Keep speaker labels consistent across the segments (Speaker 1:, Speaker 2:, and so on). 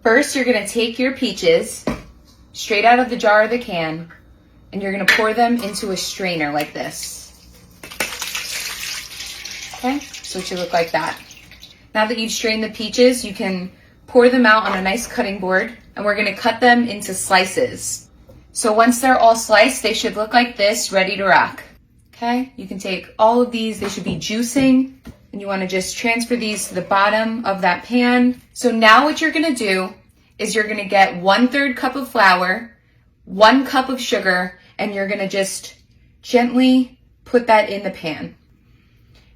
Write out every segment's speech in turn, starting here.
Speaker 1: First, you're gonna take your peaches straight out of the jar or the can, and you're gonna pour them into a strainer like this. Okay, so it should look like that. Now that you've strained the peaches, you can pour them out on a nice cutting board, and we're gonna cut them into slices. So once they're all sliced, they should look like this, ready to rock. Okay, you can take all of these, they should be juicing, and you wanna just transfer these to the bottom of that pan. So now what you're gonna do is you're gonna get 1/3 cup of flour, 1 cup of sugar, and you're gonna just gently put that in the pan.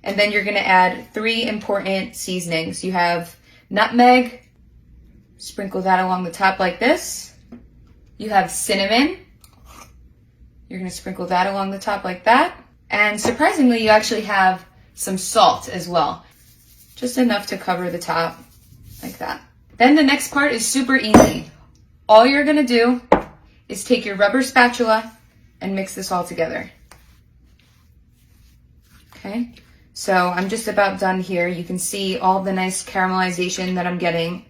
Speaker 1: And then you're gonna add 3 important seasonings. You have nutmeg, sprinkle that along the top like this. You have cinnamon, you're gonna sprinkle that along the top like that. And surprisingly, you actually have some salt as well. Just enough to cover the top, like that. Then the next part is super easy. All you're gonna do is take your rubber spatula and mix this all together. Okay, so I'm just about done here. You can see all the nice caramelization that I'm getting.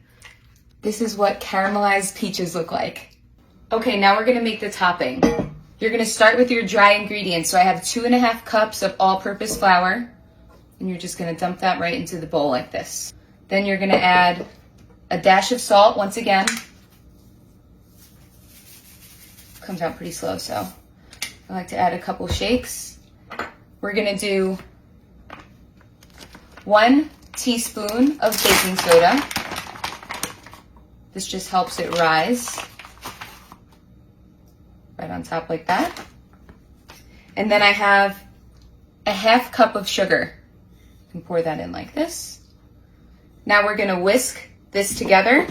Speaker 1: This is what caramelized peaches look like. Okay, now we're gonna make the topping. You're gonna start with your dry ingredients. So I have 2½ cups of all-purpose flour, and you're just gonna dump that right into the bowl like this. Then you're gonna add a dash of salt once again. Comes out pretty slow, so I like to add a couple shakes. We're gonna do 1 teaspoon of baking soda. This just helps it rise. Right on top like that. And then I have a 1/2 cup of sugar. You can pour that in like this. Now we're gonna whisk this together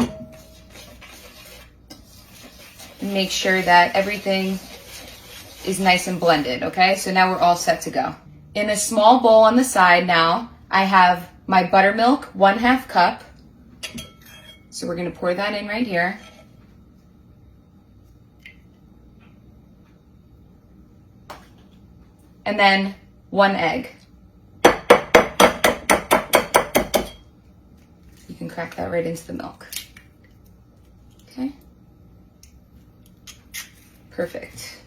Speaker 1: and make sure that everything is nice and blended, okay? So now we're all set to go. In a small bowl on the side now, I have my buttermilk, 1/2 cup. So we're gonna pour that in right here. And then 1 egg. You can crack that right into the milk. Okay. Perfect.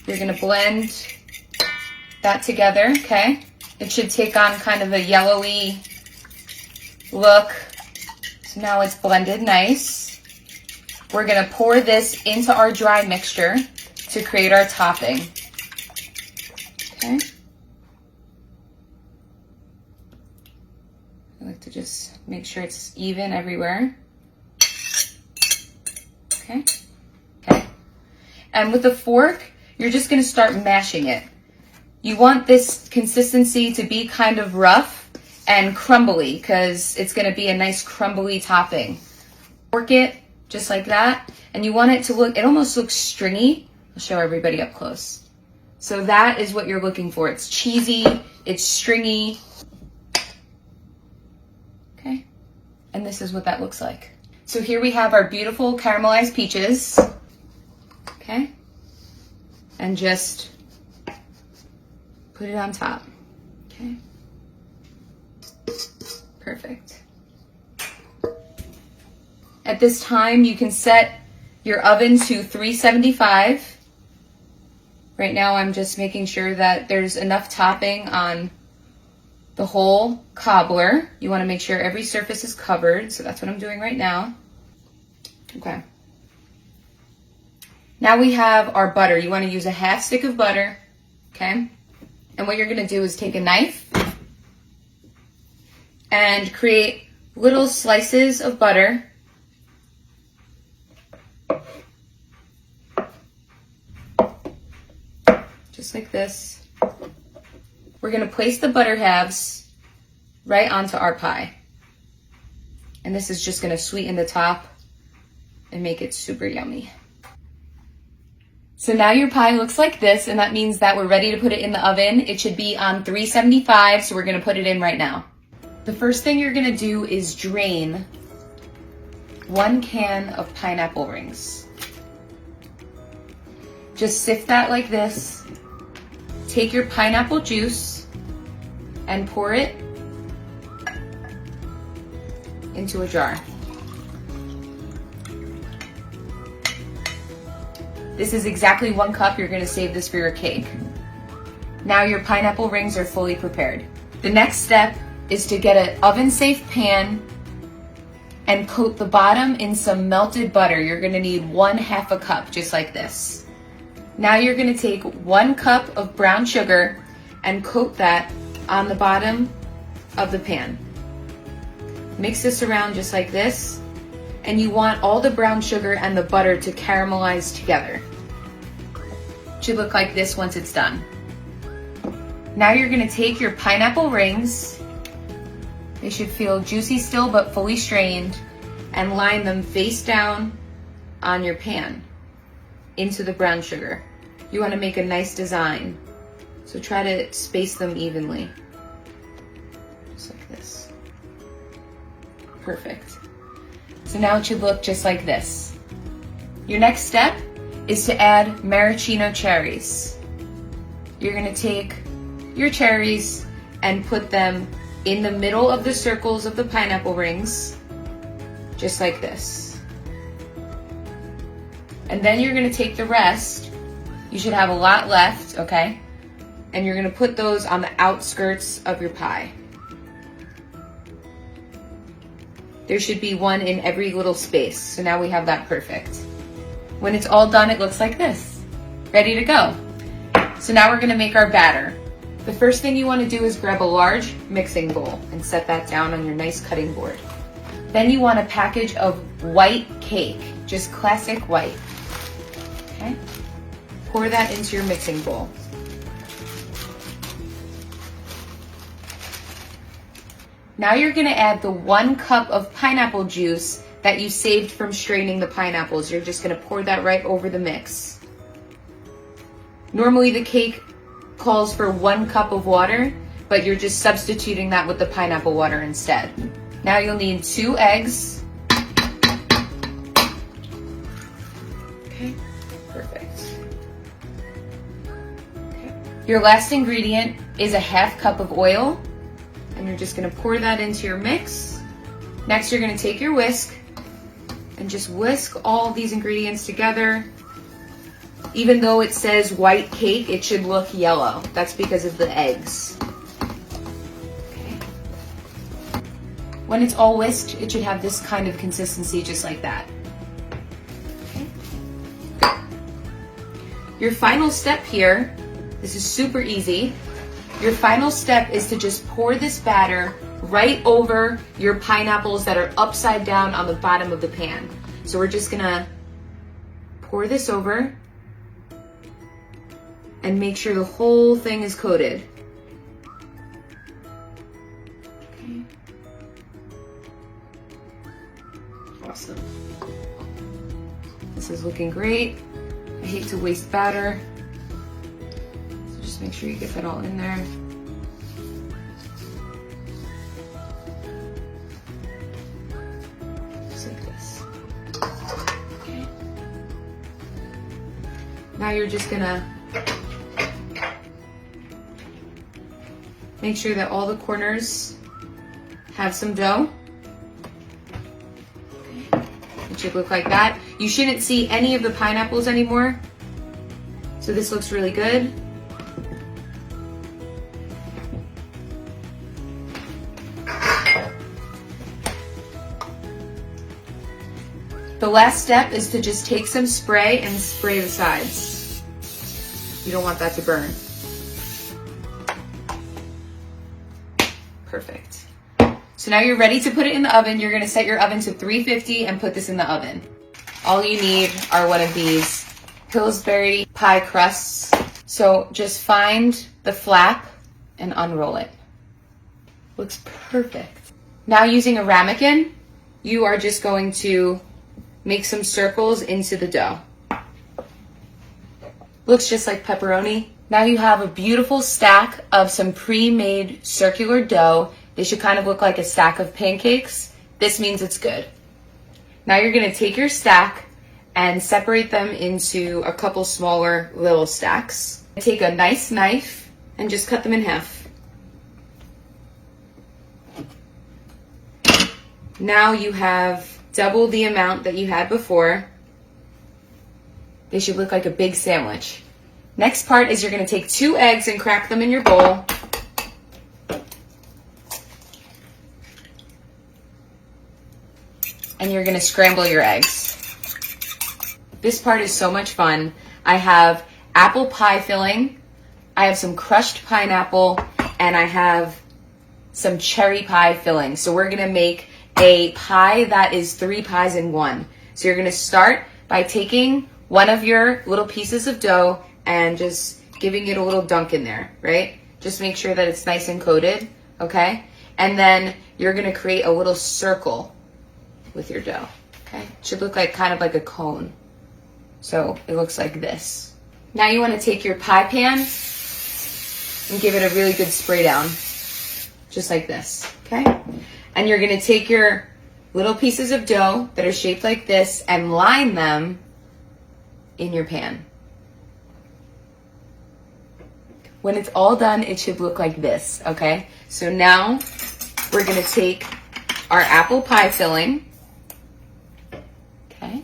Speaker 1: You're gonna blend that together, okay? It should take on kind of a yellowy look. So now it's blended nice. We're gonna pour this into our dry mixture to create our topping. Okay. I like to just make sure it's even everywhere. Okay. Okay. And with a fork, you're just gonna start mashing it. You want this consistency to be kind of rough and crumbly because it's gonna be a nice crumbly topping. Fork it just like that, and you want it to look, it almost looks stringy. I'll show everybody up close. So that is what you're looking for. It's cheesy, it's stringy. Okay, and this is what that looks like. So here we have our beautiful caramelized peaches. Okay, and just put it on top. Okay, perfect. At this time, you can set your oven to 375. Right now, I'm just making sure that there's enough topping on the whole cobbler. You want to make sure every surface is covered, so that's what I'm doing right now. Okay. Now we have our butter. You want to use a 1/2 stick of butter, okay? And what you're going to do is take a knife and create little slices of butter. Just like this. We're gonna place the butter halves right onto our pie. And this is just gonna sweeten the top and make it super yummy. So now your pie looks like this, and that means that we're ready to put it in the oven. It should be on 375, so we're gonna put it in right now. The first thing you're gonna do is drain 1 can of pineapple rings. Just sift that like this. Take your pineapple juice and pour it into a jar. This is exactly 1 cup. You're gonna save this for your cake. Now your pineapple rings are fully prepared. The next step is to get an oven-safe pan and coat the bottom in some melted butter. You're gonna need 1/2 cup, just like this. Now you're gonna take 1 cup of brown sugar and coat that on the bottom of the pan. Mix this around just like this, and you want all the brown sugar and the butter to caramelize together. It should look like this once it's done. Now you're gonna take your pineapple rings, they should feel juicy still but fully strained, and line them face down on your pan into the brown sugar. You wanna make a nice design, so try to space them evenly. Just like this. Perfect. So now it should look just like this. Your next step is to add maraschino cherries. You're gonna take your cherries and put them in the middle of the circles of the pineapple rings, just like this. And then you're gonna take the rest, you should have a lot left, okay? And you're gonna put those on the outskirts of your pie. There should be one in every little space, so now we have that perfect. When it's all done, it looks like this. Ready to go. So now we're gonna make our batter. The first thing you wanna do is grab a large mixing bowl and set that down on your nice cutting board. Then you want a package of white cake, just classic white, okay? Pour that into your mixing bowl. Now you're gonna add the 1 cup of pineapple juice that you saved from straining the pineapples. You're just gonna pour that right over the mix. Normally the cake calls for 1 cup of water, but you're just substituting that with the pineapple water instead. Now you'll need 2 eggs. Okay, perfect. Okay. Your last ingredient is a 1/2 cup of oil, and you're just gonna pour that into your mix. Next, you're gonna take your whisk and just whisk all these ingredients together. Even though it says white cake, it should look yellow. That's because of the eggs. Okay. When it's all whisked, it should have this kind of consistency, just like that. Okay. Your final step here, this is super easy. Your final step is to just pour this batter right over your pineapples that are upside down on the bottom of the pan. So we're just gonna pour this over and make sure the whole thing is coated. Okay. Awesome. This is looking great. I hate to waste batter. So just make sure you get that all in there. Just like this. Okay. Now you're just gonna make sure that all the corners have some dough. Okay. It should look like that. You shouldn't see any of the pineapples anymore. So this looks really good. The last step is to just take some spray and spray the sides. You don't want that to burn. Perfect. So now you're ready to put it in the oven. You're gonna set your oven to 350 and put this in the oven. All you need are one of these Pillsbury pie crusts. So just find the flap and unroll it. Looks perfect. Now using a ramekin, you are just going to make some circles into the dough. Looks just like pepperoni. Now you have a beautiful stack of some pre-made circular dough. They should kind of look like a stack of pancakes. This means it's good. Now you're gonna take your stack and separate them into a couple smaller little stacks. Take a nice knife and just cut them in half. Now you have double the amount that you had before. They should look like a big sandwich. Next part is you're going to take 2 eggs and crack them in your bowl. And you're going to scramble your eggs. This part is so much fun. I have apple pie filling, I have some crushed pineapple, and I have some cherry pie filling. So we're going to make a pie that is 3 pies in one. So you're going to start by taking one of your little pieces of dough and just giving it a little dunk in there, right? Just make sure that it's nice and coated, okay? And then you're going to create a little circle with your dough, okay? It should look like kind of like a cone. So it looks like this. Now you want to take your pie pan and give it a really good spray down, just like this, okay? And you're going to take your little pieces of dough that are shaped like this and line them in your pan. When it's all done, it should look like this, okay? So now we're going to take our apple pie filling, okay?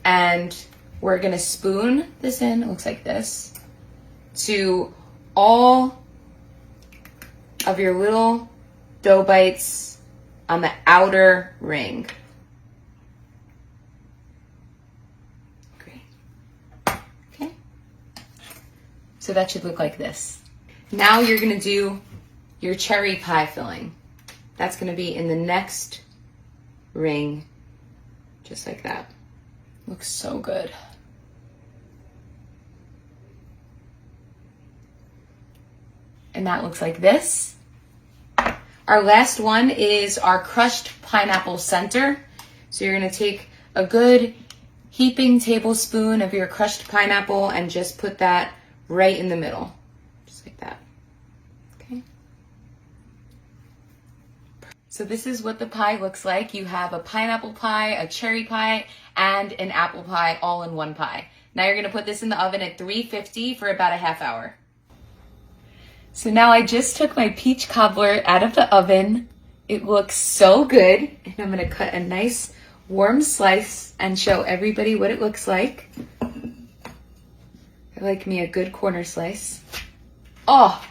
Speaker 1: And we're going to spoon this in, it looks like this, to all of your little dough bites on the outer ring. Great. Okay. So that should look like this. Now you're going to do your cherry pie filling. That's going to be in the next ring, just like that. Looks so good. And that looks like this. Our last one is our crushed pineapple center. So you're going to take a good heaping tablespoon of your crushed pineapple and just put that right in the middle, just like that. Okay. So this is what the pie looks like. You have a pineapple pie, a cherry pie, and an apple pie all in one pie. Now you're going to put this in the oven at 350 for about a half hour. So now I just took my peach cobbler out of the oven. It looks so good. And I'm going to cut a nice warm slice and show everybody what it looks like. I like me a good corner slice. Oh,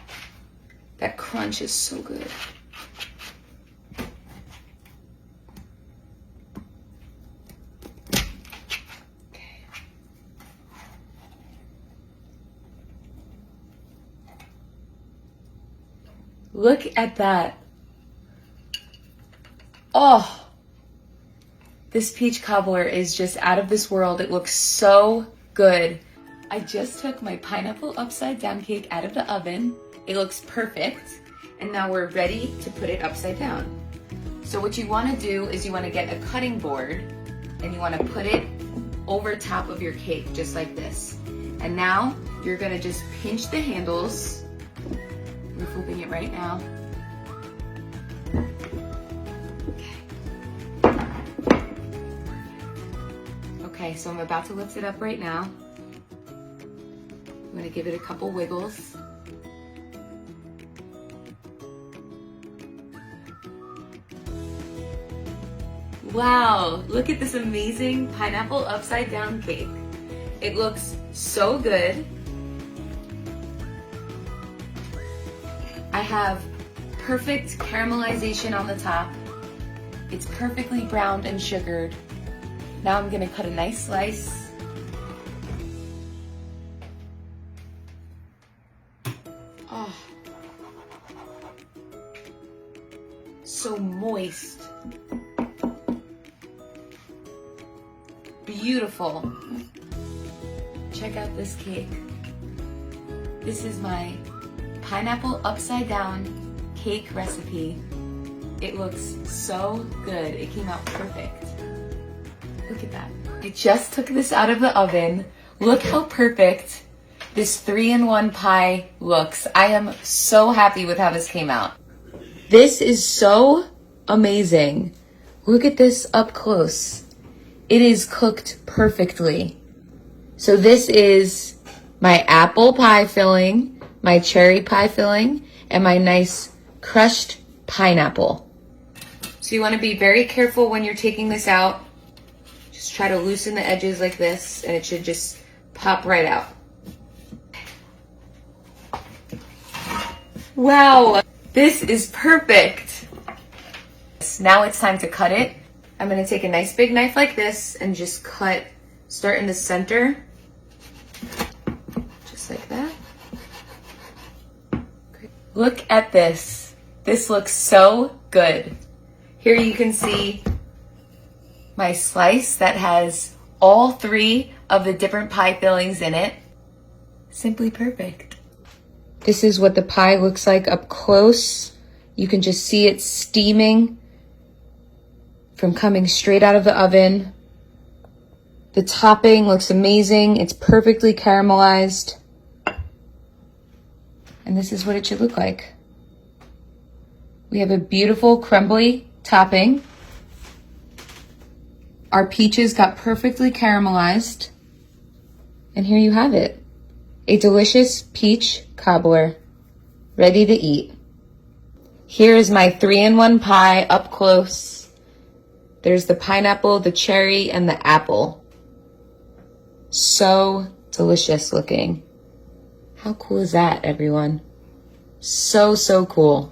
Speaker 1: that crunch is so good. Look at that. Oh, this peach cobbler is just out of this world. It looks so good. I just took my pineapple upside down cake out of the oven. It looks perfect. And now we're ready to put it upside down. So what you want to do is you want to get a cutting board and you want to put it over top of your cake, just like this. And now you're going to just pinch the handles. We're flipping it right now. Okay, so I'm about to lift it up right now. I'm gonna give it a couple wiggles. Wow, look at this amazing pineapple upside down cake. It looks so good. I have perfect caramelization on the top. It's perfectly browned and sugared. Now I'm gonna cut a nice slice. Oh, so moist. Beautiful. Check out this cake. This is my pineapple upside down cake recipe. It looks so good. It came out perfect. Look at that. I just took this out of the oven. Look how perfect this 3-in-1 pie looks. I am so happy with how this came out. This is so amazing. Look at this up close. It is cooked perfectly. So this is my apple pie filling, my cherry pie filling, and my nice crushed pineapple. So you want to be very careful when you're taking this out. Just try to loosen the edges like this, and it should just pop right out. Wow, this is perfect. Now it's time to cut it. I'm going to take a nice big knife like this and just cut, start in the center, just like that. Look at this. This looks so good. Here you can see my slice that has all 3 of the different pie fillings in it. Simply perfect. This is what the pie looks like up close. You can just see it steaming from coming straight out of the oven. The topping looks amazing. It's perfectly caramelized. And this is what it should look like. We have a beautiful crumbly topping. Our peaches got perfectly caramelized. And here you have it. A delicious peach cobbler, ready to eat. Here is my 3-in-1 pie up close. There's the pineapple, the cherry, and the apple. So delicious looking. How cool is that, everyone? So, so cool.